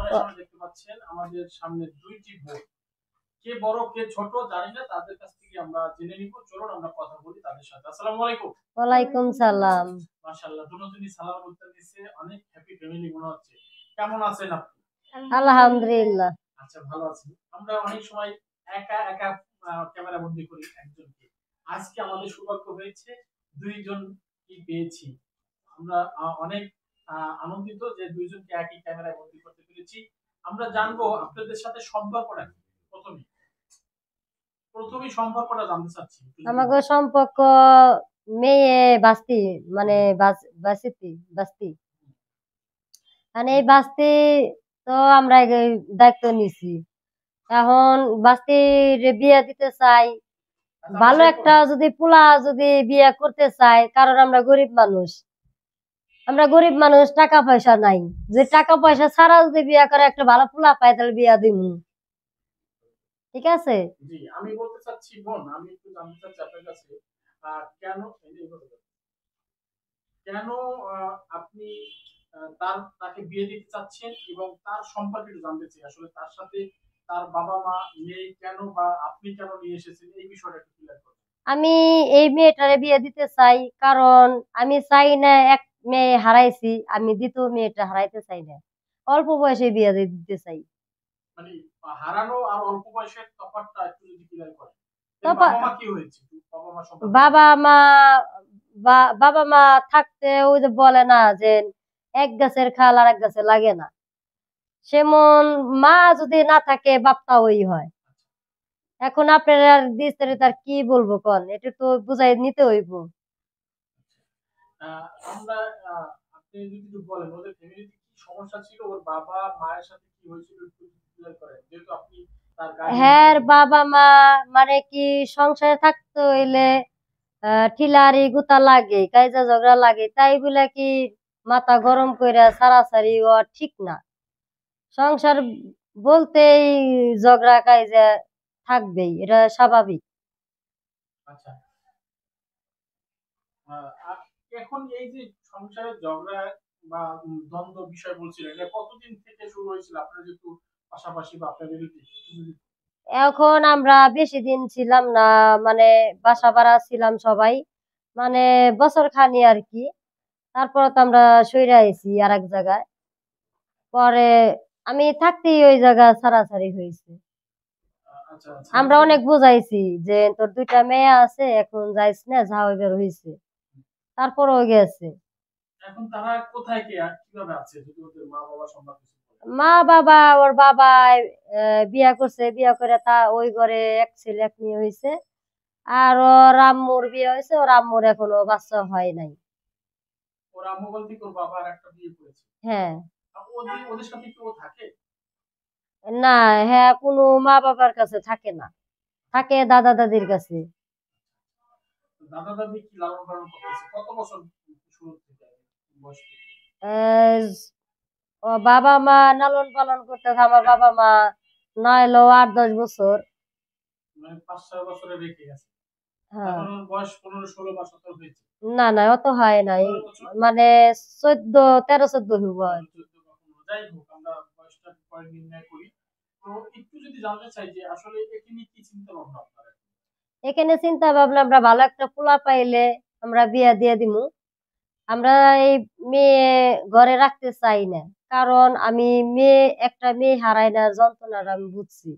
আমাদের সামনে দেখতে পাচ্ছেন আমাদের সামনে দুইটি বোন, কে বড় কে ছোট জানি না, তাদের কাছ থেকে আমরা জেনে নিব। চলুন আমরা কথা বলি তাদের সাথে। আসসালামু আলাইকুম। ওয়ালাইকুম সালাম। মাশাআল্লাহ, দুজনই সালাম উত্তর দিচ্ছে। অনেক হ্যাপি ফ্যামিলি মনে হচ্ছে। কেমন আছেন আপনি? আলহামদুলিল্লাহ। আচ্ছা, ভালো আছি। আমরা অনেক সময় একা একা ক্যামেরা বন্দী করি একজনকে। আজকে আমাদের সৌভাগ্য হয়েছে দুইজন কি পেয়েছি। আমরা অনেক আনন্দিত যে দুইজনকে একই ক্যামেরায় বন্দী করতে পেরেছি। আমরা জানবো আপনাদের সাথে সম্পর্কটা কি। প্রথমেই প্রথমেই সম্পর্কটা জানতে চাচ্ছি। আমাকে সম্পর্ক মেয়ে বাস্তি, মানে বাস্তি মানে এই বাস্তি, তো আমরা এই দায়িত্ব নিছি। এখন বাস্তির বিয়ে দিতে চাই, আচ্ছা, ভালো একটা যদি পোলা যদি বিয়ে করতে চাই, কারণ আমরা গরিব মানুষ, টাকা পয়সা নাই। যে টাকা পয়সা ছাড়া যদি বিয়ে করে একটা ভালো পোলা পাই, তাহলে বিয়া দিব। ঠিক আছে। জি, আমি বলতে চাচ্ছি বোন, আমি একটু জানতে চাচ্ছি আপনার কাছে কেন কেন আপনি তাকে বিয়ে দিতে চাচ্ছেন এবং তার সম্পর্কে একটু জানতে চাই। আসলে তার সাথে তার বাবা মা নেই কেন, বা আপনি কেন নিয়ে এসেছেন, এই বিষয়টা একটু ক্লিয়ার করুন। আমি এই মেয়েটারে বিয়ে দিতে চাই, কারণ আমি চাই না এক মেয়ে হারাইছি, আমি দ্বিতীয় মেয়েটা হারাইতে চাই না। অল্প বয়সে বিয়ে দিতে চাই। মানে হারানো আর অল্প বয়সের তফাৎটা একটু যদি ক্লিয়ার করেন। তো বাবা মা কি হয়েছে, বাবা মা সম্পর্কে বাবা মা বাবা মা থাকতে ওই যে বলে না যে এক গাছের খাল আর এক গাছে লাগে না, সেমন মা যদি না থাকে বাপটা ওই হয়। এখন আপনারা বিস্তারিত আর কি বলবো কোন, এটা তো বুঝাই নিতে হইব। আমরা আপনি যদি একটু বলেন ওদের ফ্যামিলিতে কি সমস্যা ছিল, ওর বাবা মায়ের সাথে কি হয়েছিল একটু ক্লিয়ার করেন, যেহেতু আপনি তার গার্ডিয়ান হ্যাঁ, হিসেবে। বাবা মা মানে কি, সংসারে থাকতে হইলে ঠিলারি গুতা লাগে, কাইজা ঝগড়া লাগে, তাই বলে কি মাথা গরম কইরা সারাসারি হওয়া ঠিক না। সংসার বলতেই ঝগড়া কাইজা থাকবেই, এটা স্বাভাবিক। আচ্ছা, এখন এই যে সংসারের ঝগড়া বা দ্বন্দ্ব বিষয় বলছিলেন, এটা কতদিন থেকে শুরু হয়েছিল আপনার যেহেতু পাশাপাশি বা আপনার রিলেটিভ? এখন আমরা বেশি দিন ছিলাম না, মানে বাসা ভাড়া ছিলাম সবাই, মানে বছর খানি আর কি। তারপর তো আমরা সইরা আইছি আর এক জায়গায়। পরে আমি থাকতেই ওই জায়গা ছাড়াছাড়ি হয়েছে। আচ্ছা, আমরা ছাড়াছাড়ি। অনেক বুঝাইছি যে তোর দুইটা মেয়ে আছে, এখন যাইস না, যা হইবার হইছে। তারপরও গেছে। এখন তারা কোথায় কে আর কিভাবে আছে, যদি ওদের মা বাবা সম্পর্কে কিছু বলেন। মা বাবা, ওর বাবা বিয়া করছে, বিয়া করে তা ওই ঘরে এক ছেলে এক মেয়ে হয়েছে। আর ওর আম্মুর বিয়ে হয়েছে, ওর আম্মুর এখনো বাচ্চা হয় নাই। ওর আম্মু বলতে কি ওর বাবা আর একটা বিয়ে করেছে? হ্যাঁ। ওদের ওদের সাথে কি ও থাকে? না, হ্যাঁ, কোনো মা বাবার কাছে থাকে না, থাকে দাদা দাদির কাছে। দাদা দাদি কি লালন পালন করতেছে কত বছর শুরু থেকে, বয়স থেকে? আহ, ও বাবা মা লালন পালন করতেছে, আমার বাবা মা নয় হলো 8-10 বছর। মানে 5-6 বছরে রেখে গেছে। হ্যাঁ। এখন ওর বয়স 15, 16 বা 17 হয়েছে। না না, অত হয় নাই, 15 বছর। মানে 13-14 হইব আর কি। 13, 14 কখনো, যাই হোক আমরা বয়সটা পরে নির্ণয় করি। তো একটু যদি জানতে চাই যে আসলে একে নিয়ে কি চিন্তা ভাবনা আপনার? এখানে চিন্তা ভাবনা, আমরা ভালো একটা পোলা পাইলে আমরা বিয়া দিয়ে দিমু। আমরা এই মেয়ে ঘরে রাখতে চাই না, কারণ আমি একটা মেয়ে হারাই না যন্ত্রণাটা আমি বুঝছি।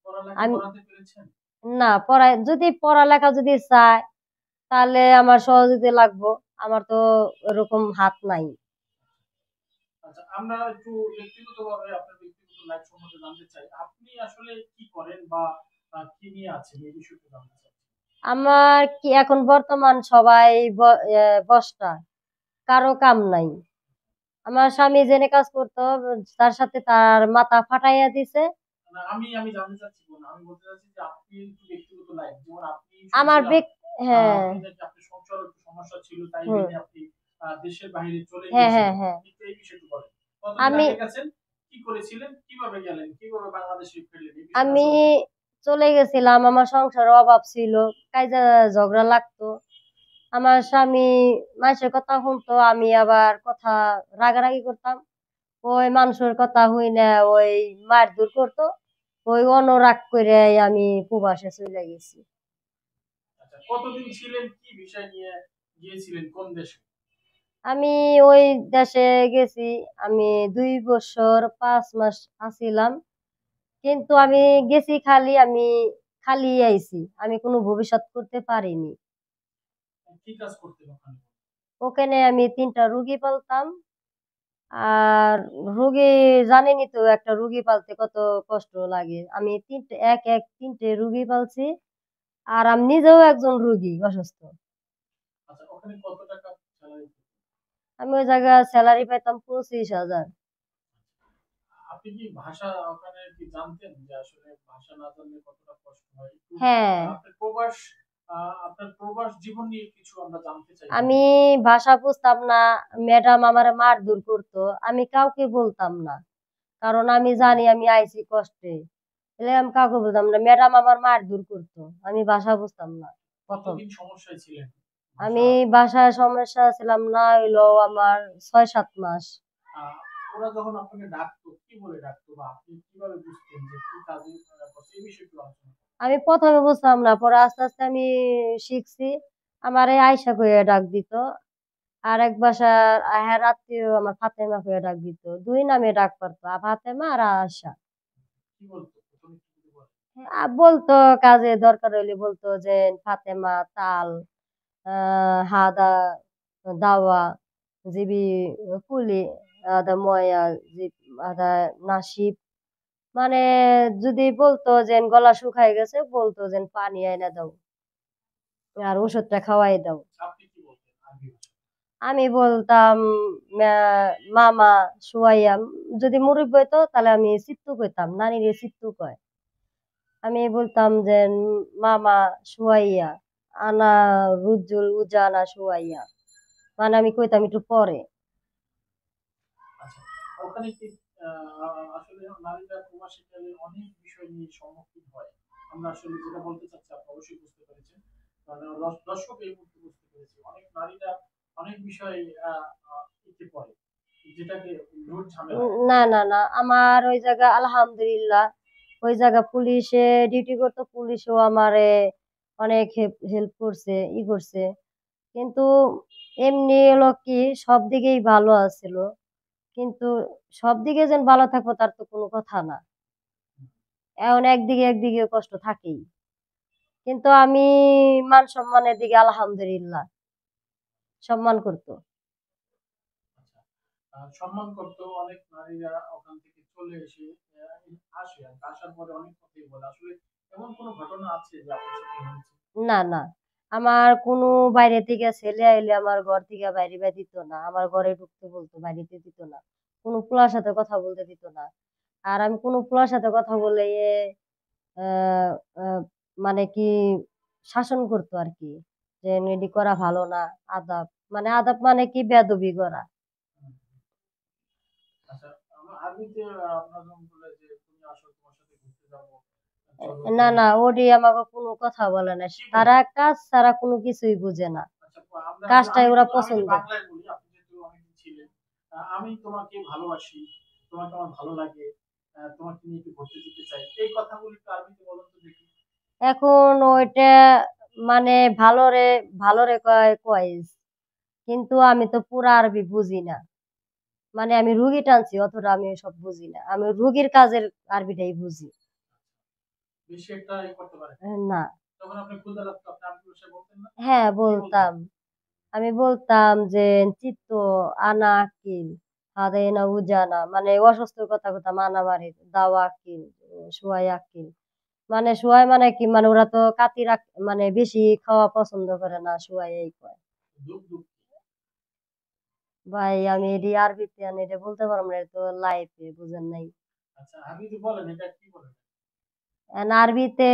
পড়ালেখা আমি করাতে পেরেছেন? না, যদি পড়ালেখা যদি চায়, তাহলে আমার সহযোগিতা লাগবো। আমার তো এরকম হাত নাই। আচ্ছা, আমরা একটু ব্যক্তিগতভাবে আপনার ব্যক্তিগত লাইফ সম্পর্কে জানতে চাই। আপনি আসলে কি করেন বা কি নিয়ে আছেন, এই বিষয়টা জানতে চাই। আমার কি এখন বর্তমান সবাই বসটা, কারো কাম নাই। আমার স্বামী জেনে কাজ করতো, তার সাথে তার মাথা ফাটাইয়া দিছে। না, আমি আমি জানতে চাচ্ছি না, আমি বলতে চাচ্ছি যে আপনি একটু ব্যক্তিগত লাইফ, যেমন আপনি আমার শুনছিলাম হ্যাঁ। আপনি নাকি আপনার সংসার একটু সমস্যা ছিল, তাই হুম। বেঁধে আপনি দেশের বাইরে চলে হ্যাঁ হ্যাঁ গিয়েছিলেন। হ্যাঁ। কিন্তু এই বিষয়টা বলেন, কতদিন আমি আগে গেছেন, কি করেছিলেন, কিভাবে গেলেন, কিভাবে বাংলাদেশে ফিরলেন, এই বিষয়টা আমি আসলে বলেন। চলে গেছিলাম, আমার সংসারে অভাব ছিল, কাজে ঝগড়া লাগতো। আমার স্বামী মানুষের কথা শুনতো, আমি আবার কথা রাগারাগি করতাম। ওই মানুষের কথা হই না ওই মারধর করতো, ওই অনুরাগ করে আমি প্রবাসে চলে গেছি। আচ্ছা, কতদিন ছিলেন, কি বিষয় নিয়ে গিয়েছিলেন, কোন দেশে? আমি ওই দেশে গেছি, আমি 2 বছর 5 মাস আছিলাম। কিন্তু আমি গেছি খালি, আমি খালি আইছি, আমি কোনো ভবিষ্যৎ করতে পারিনি। কি কাজ করতেন ওখানে? ওখানে আমি 3টা রুগী পালতাম। আর রুগী, জানেনই তো একটা রুগী পালতে কত কষ্ট লাগে। আমি তিনটে রুগী পালছি। আর আমি নিজেও একজন রুগী অসুস্থ। আচ্ছা, ওখানে কত টাকা স্যালারি? আমি ওই জায়গায় স্যালারি পাইতাম 25,000। আপনি কি ভাষা ওখানে কি জানতেন, যে আসলে ভাষা না জানলে কতটা কষ্ট হয় একটু? হ্যাঁ, আপনার প্রবাস জীবন নিয়ে কিছু আমরা জানতে চাইবো। আমি ভাষা বুঝতাম না। ম্যাডাম আমার মারধর করতো, আমি কাউকে বলতাম না, কারণ আমি জানি আমি আইছি কষ্টে। এলে আমি কাউকে বলতাম না, ম্যাডাম আমার মারধর করতো, আমি ভাষা বুঝতাম না প্রথম। কতদিন সমস্যায় ছিলেন আমি ভাষা? বাসায় সমস্যা ছিলাম না হইলো আমার 6-7 মাস। আহ, ওরা যখন আপনাকে ডাকতো, কি বলে ডাকতো, বা আপনি কিভাবে বুঝতেন যে কি কাজে করছে, এই বিষয়ে একটু আলোচনা করুন। আমি প্রথমে বুঝতাম না, পরে আস্তে আস্তে আমি শিখছি। আমার এই আয়সা করে ডাক দিত। আর এক বাসার আহার আত্মীয় আমার ফাতেমা করে ডাক দিত, 2 নামে ডাক পারতো, ফাতেমা আর আয়সা। কি বলতো প্রথমে, কি বলতো? বলতো কাজে দরকার হইলে বলতো যে ফাতেমা, তাল, হাদা, দাওয়া, জিবি, কুলি, আদা ময়া, আদা নাসিব। মানে যদি বলতো যে গলা শুকায় গেছে, বলতো যে পানি আইনা দাও আর ওষুধটা খাওয়াই দাও। আপনি কি বলতেন আরবি ভাষা? আমি বলতাম মামা, সুয়াইয়া। যদি মুরব্বি হইতো তাহলে আমি সিত্তু কইতাম, নানিরে সিত্তু কয়। আমি বলতাম যে মামা, সুয়াইয়া, আনা রুজুল উজানা সুয়াইয়া, মানে আমি কইতাম একটু পরে। আচ্ছা, ওখানে কি আসলে নারীরা প্রবাসী কালে অনেক বিষয় নিয়ে সম্মুখীন হয়। আমরা আসলে যেটা বলতে চাচ্ছি আপনি অবশ্যই বুঝতে পেরেছেন, মানে দর্শক এই মুহূর্তে বুঝতে পেরেছি, অনেক নারীরা অনেক বিষয় ইতে পড়ে, যেটাকে রোড ঝামেলা। না না না, আমার ওই জায়গা আলহামদুলিল্লাহ, ওই জায়গা পুলিশে ডিউটি করতো, পুলিশও আমারে অনেক হেল্প করছে, করছে। কিন্তু এমনি হলো কি, সব দিকেই ভালো আছিল। কিন্তু সব দিকে যেন ভালো থাকবো তার তো কোনো কথা না। এখন একদিকে একদিকে কষ্ট থাকেই। কিন্তু আমি মান সম্মানের দিকে আলহামদুলিল্লাহ, সম্মান করতো। আচ্ছা, সম্মান করতো অনেক নারীরা ওখান থেকে চলে এসে আসে, আর আসার পরে অনেক কথাই বলে। আসলে এমন কোনো ঘটনা আছে যে আপনার সাথে হয়েছে? না না, আমার কোনো বাইরে থেকে ছেলে আইলে আমার ঘর থেকে বাইরে বের দিত না, আমার ঘরে ঢুকতে বলতো, বাইরেতে দিত না। কোনো পোলার সাথে কথা বলতে দিত না। আর আমি কোনো পোলার সাথে কথা বলে আহ, আহ, মানে কি শাসন করতো আর কি, যে এডি করা ভালো না। আদাব, মানে আদাব মানে কি বেয়াদবি করা। আচ্ছা, আমরা আরবিতে আপনার যখন বলে যে তুমি আসো, তোমার সাথে ঘুরতে যাবো, চলো না তুমি, না, ওডি আমাকে কোনো কথা বলে না, কি বলে? তারা কাজ ছাড়া কোনো কিছুই বুঝে না। আচ্ছা, আমরা কাজটাই আমি ওরা একটু পছন্দ। বাংলায় বলি, আপনি যেহেতু অনেকদিন ছিলেন। আমি তোমাকে ভালোবাসি, তোমাকে আমার ভালো লাগে, তোমাকে নিয়ে একটু ঘুরতে যেতে চাই, এই কথাগুলি একটু আরবিতে বলুন তো দেখি। এখন ওইটা মানে ভালোরে, ভালোরে কয় কয়েস, কিন্তু আমি তো পুরা আরবি বুঝি না। মানে আমি রুগী টানছি, অতটা আমি সব বুঝি না, আমি রুগীর কাজের আরবিটাই বুঝি। বেশি একটা করতে পারে। না। তখন আপনি ক্ষুধা লাগতো, আপনি আরবি ভাষায় বলতেন না? হ্যাঁ কি বলতেন? বলতাম। আমি বলতাম যে চিত্ত, আনা আকিল, হাদেনা উজানা, মানে অসুস্থর কথা কথা মানা মারি, দাওয়া আকিল, সুয়াই আকিল। মানে সুয়াই মানে কি, মানে ওরা তো কাতি রাখ, মানে বেশি খাওয়া পছন্দ করে না, সুয়াই এই কয়। দুঃখ দুঃখ। ভাই আমি এটি আরবিতে আনি, এটা বলতে পারবো না, এটা তো লাইফে বুঝেন নাই। আচ্ছা, আরবিতে বলেন, এটা কি বলেন? আর আরবিতে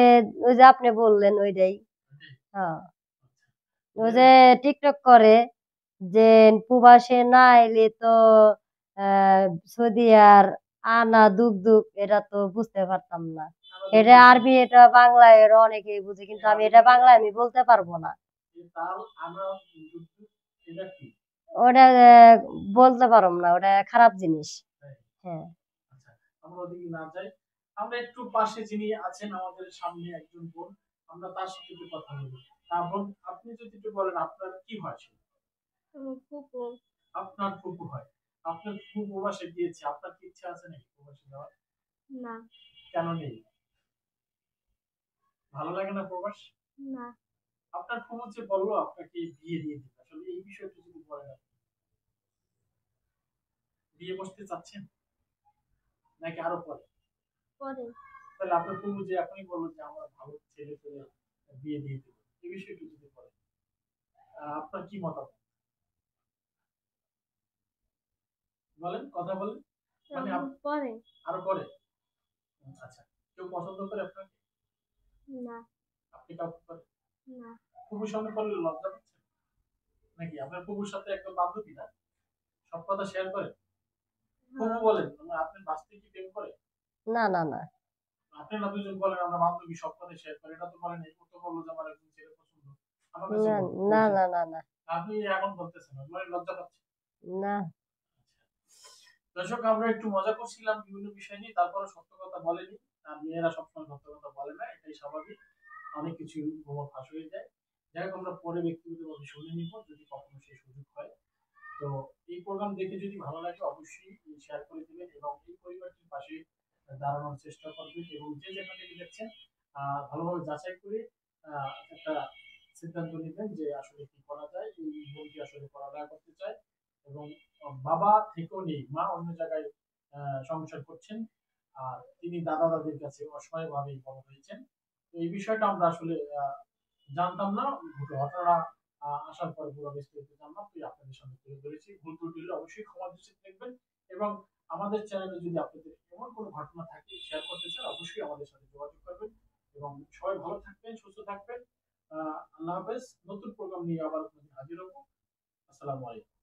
ওই যে আপনি বললেন ওইটাই। জি। হ্যাঁ, ওই যে যে টিকটক করে, যে প্রবাসে না এলে তো আহ সৌদি আর আনা দুক দুক, এটা তো বুঝতে পারতাম না। আমরা দুঃখ এটা দুঃখ। আরবি, এটা বাংলায় এরা অনেকেই বুঝে, কিন্তু আমি এটা আরবিতে বাংলায় আমি বলতে পারবো না। যে তাল, আমরা দুঃখ দুঃখ, এটা কি? ওটা বলতে পারবো না, ওটা খারাপ জিনিস। হ্যাঁ। আচ্ছা, আমরা ওদিকে না যাই, আমরা একটু পাশে যিনি আছেন আমাদের সামনে একজন বোন, আমরা তার সাথে একটু কথা বলি। বোন, আপনি যদি একটু বলেন আপনার কি হয় সে? আমার ফুপু। আপনার ফুপু হয়। আপনার ফুপু প্রবাসে গিয়েছে, আপনার কি ইচ্ছা আছে নাকি প্রবাসে যাওয়ার? না। কেন নেই? ভালো লাগে না প্রবাস? না। আপনার ফুপু যে বললো আপনাকে বিয়ে দিয়ে দিবে, আসলে এই বিষয়টা যদি বলেন, আপনি বিয়ে বসতে চাচ্ছেন নাকি আরো পরে? পরে। তাহলে আপনার ফুপু যে এখনই বললো যে আমার ভালো ছেলে পেলে বিয়ে দিয়ে দিবে, এই বিষয়টা যদি বলেন, আপনার কি মতামত? বলেন, কথা বলেন। মানে পরে। আরো পরে? আচ্ছা, কেউ পছন্দ করে আপনাকে? না। আপনি কাউকে করেন? না। ফুপুর সামনে করলে লজ্জা পাচ্ছেন নাকি? আপনার ফুপুর সাথে একদম বান্ধবী না, সব কথা শেয়ার করে? ফুপু বলেন, আপনি বাস্তবে কি প্রেম করে? না না না আপনি না দুজন বলেন আমরা বান্ধবী, সব কথা শেয়ার করে, এটা তো বলেন এই তো বললো যে আমার একজন ছেলে পছন্দ, আমার কাছে না না বলছে। না না না আপনি এখন বলতেছেন মানে লজ্জা পাচ্ছেন? না। দর্শক, আমরা একটু মজা করছিলাম বিভিন্ন বিষয় নিয়ে, তারপরে সত্য কথা বলেনি। আর মেয়েরা সবসময় সত্য কথা বলে না, এটাই স্বাভাবিক। অনেক কিছু গোমর ফাঁস হয়ে যায়। যাই হোক, আমরা পরে ব্যক্তিগতভাবে শুনে নিব যদি কখনো সেই সুযোগ হয়। তো এই প্রোগ্রাম দেখে যদি ভালো লাগে অবশ্যই শেয়ার করে দিবেন এবং এই পরিবারটির পাশে দাঁড়ানোর চেষ্টা করবেন, এবং যে যেখান থেকে দেখছেন ভালোভাবে যাচাই করে একটা সিদ্ধান্ত নেবেন যে আসলে কি করা যায়। এই বোনটি আসলে পড়ালেখা করতে চায় এবং বাবা থেকেও নেই, মা অন্য জায়গায় সংসার করছেন, আর তিনি দাদা দাদির কাছে অসহায়ভাবেই বড় হয়েছেন। তো এই বিষয়টা আমরা আসলে জানতাম না, ঘটনা আসার পর পুরো বিস্তারিত জানলাম। তুই আপনাদের সামনে তুলে ধরেছি, ভুল ত্রুটি হলে অবশ্যই ক্ষমা দৃষ্টিতে দেখবেন। এবং আমাদের চ্যানেলে যদি আপনাদের এমন কোনো ঘটনা থাকে শেয়ার করতে চান, অবশ্যই আমাদের সাথে যোগাযোগ করবেন। এবং সবাই ভালো থাকবেন, সুস্থ থাকবেন। আল্লাহ হাফেজ। নতুন প্রোগ্রাম নিয়ে আবার আপনাদের হাজির হবো। আসসালামু আলাইকুম।